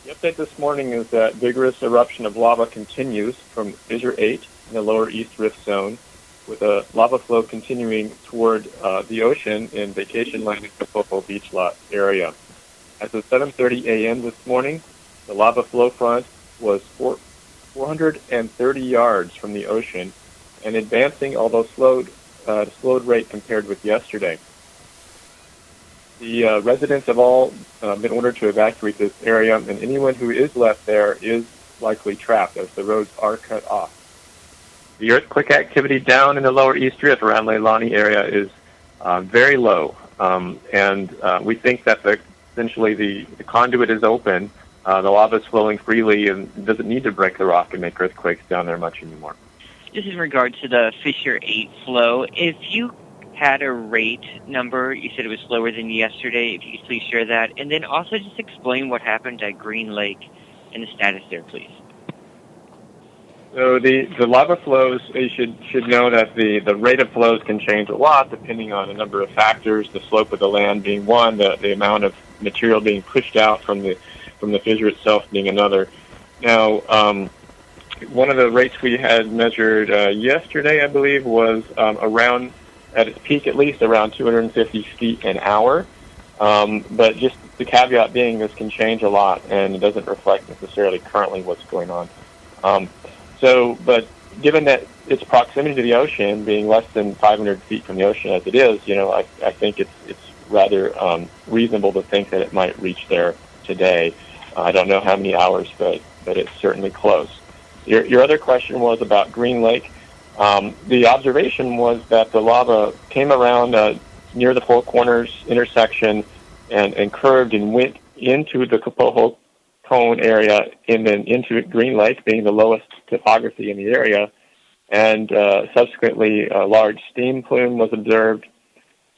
The update this morning is that vigorous eruption of lava continues from Fissure 8 in the lower East Rift Zone, with a lava flow continuing toward the ocean in Vacation Land and Kapoho Beach Lot area. As of 7:30 a.m. this morning, the lava flow front was 430 yards from the ocean and advancing, although slowed rate compared with yesterday. The residents have all been ordered to evacuate this area, and anyone who is left there is likely trapped as the roads are cut off. The earthquake activity down in the lower East Rift around Leilani area is very low, and we think that essentially the conduit is open, the lava is flowing freely, and doesn't need to break the rock and make earthquakes down there much anymore. Just in regards to the Fissure 8 flow, if you had a rate number, you said it was slower than yesterday, if you could please share that, and then also just explain what happened at Green Lake and the status there, please. So the lava flows, you should know that the rate of flows can change a lot depending on a number of factors, the slope of the land being one, the amount of material being pushed out from the fissure itself being another. Now, one of the rates we had measured yesterday, I believe, was around, at its peak at least, around 250 feet an hour. But just the caveat being this can change a lot, and it doesn't reflect necessarily currently what's going on. But given that its proximity to the ocean, being less than 500 feet from the ocean as it is, I think it's rather reasonable to think that it might reach there today. I don't know how many hours, but it's certainly close. Your other question was about Green Lake. The observation was that the lava came around near the Four Corners intersection and curved and went into the Kapoho cone area and then into Green Lake, being the lowest topography in the area. And subsequently, a large steam plume was observed.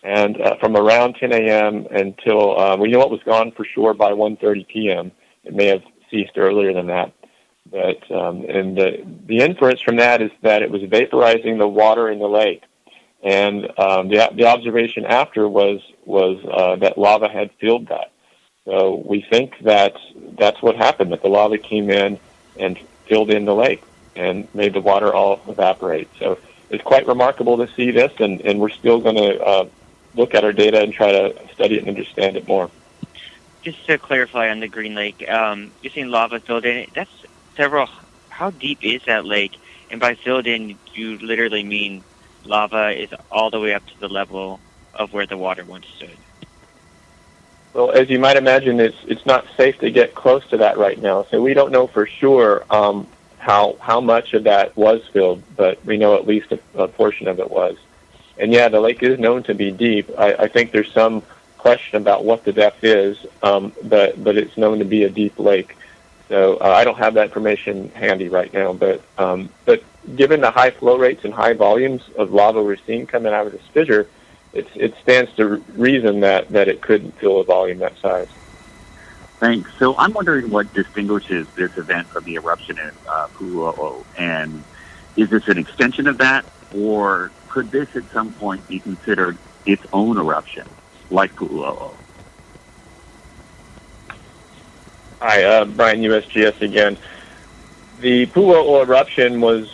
And from around 10 a.m. until we knew it was gone for sure by 1:30 p.m. It may have ceased earlier than that. But and the inference from that is that it was vaporizing the water in the lake. And the observation after was that lava had filled that. So we think that that's what happened, that the lava came in and filled in the lake and made the water all evaporate. So it's quite remarkable to see this, and we're still going to look at our data and try to study it and understand it more. Just to clarify on the Green Lake, you're saying lava filled in. That's several. How deep is that lake? And by filled in, you literally mean lava is all the way up to the level of where the water once stood. Well, as you might imagine, it's not safe to get close to that right now. So we don't know for sure how much of that was filled, but we know at least a portion of it was. And yeah, the lake is known to be deep. I think there's some question about what the depth is, but it's known to be a deep lake. So I don't have that information handy right now, but given the high flow rates and high volumes of lava we're seeing coming out of this fissure, it stands to reason that it could fill a volume that size. Thanks. So I'm wondering what distinguishes this event from the eruption in Pu'u'o, and is this an extension of that, or could this at some point be considered its own eruption, like Pu'u'o? Hi, Brian, USGS again. The Pu'u'o eruption was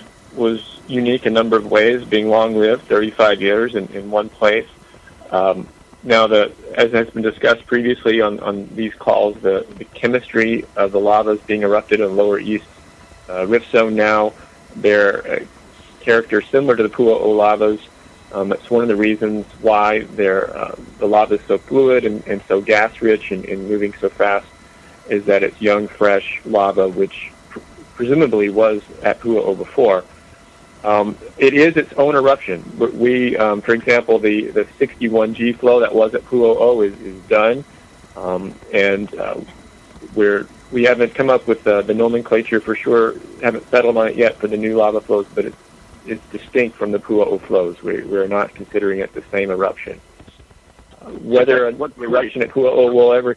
unique in a number of ways, being long-lived, 35 years in one place. Now, as has been discussed previously on these calls, the chemistry of the lavas being erupted in the lower east rift zone now, their character similar to the Pu'u'o lavas. That's one of the reasons why the lava is so fluid and so gas-rich and moving so fast, is that it's young, fresh lava, which presumably was at Pu'u'o before. It is its own eruption. We, for example, the 61G flow that was at Pu'u'o is done, and we haven't come up with the nomenclature for sure, haven't settled on it yet for the new lava flows, but it's distinct from the Pu'u'o flows. We're not considering it the same eruption. Whether the eruption at Kapoho will ever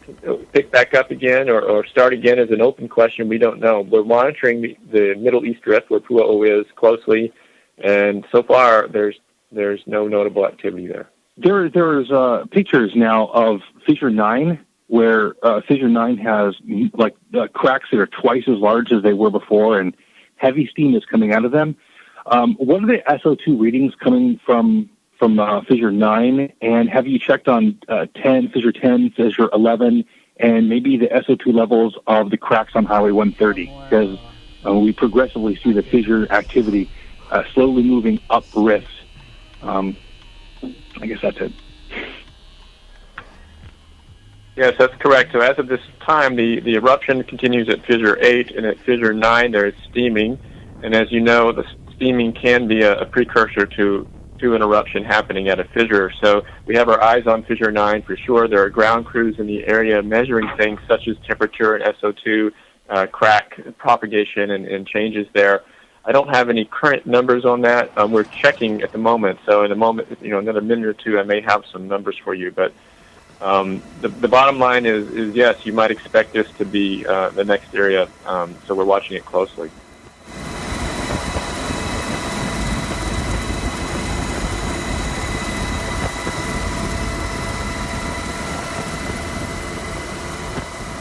pick back up again or start again is an open question. We don't know. We're monitoring the Middle East Drift where Kapoho is closely, and so far there's no notable activity there. There's pictures now of Fissure 9 where Fissure 9 has cracks that are twice as large as they were before, and heavy steam is coming out of them. What are the SO2 readings coming from Fissure 9, and have you checked on Fissure 10, Fissure 11, and maybe the SO2 levels of the cracks on Highway 130? Because we progressively see the fissure activity slowly moving up rift. I guess that's it. Yes, that's correct. So as of this time, the eruption continues at Fissure 8, and at Fissure 9 there is steaming. And as you know, the steaming can be a precursor to an eruption happening at a fissure. So we have our eyes on Fissure 9 for sure. There are ground crews in the area measuring things such as temperature and SO2, crack propagation and changes there. I don't have any current numbers on that. We're checking at the moment. So in a moment, another minute or two, I may have some numbers for you. But the bottom line is yes, you might expect this to be the next area. So we're watching it closely.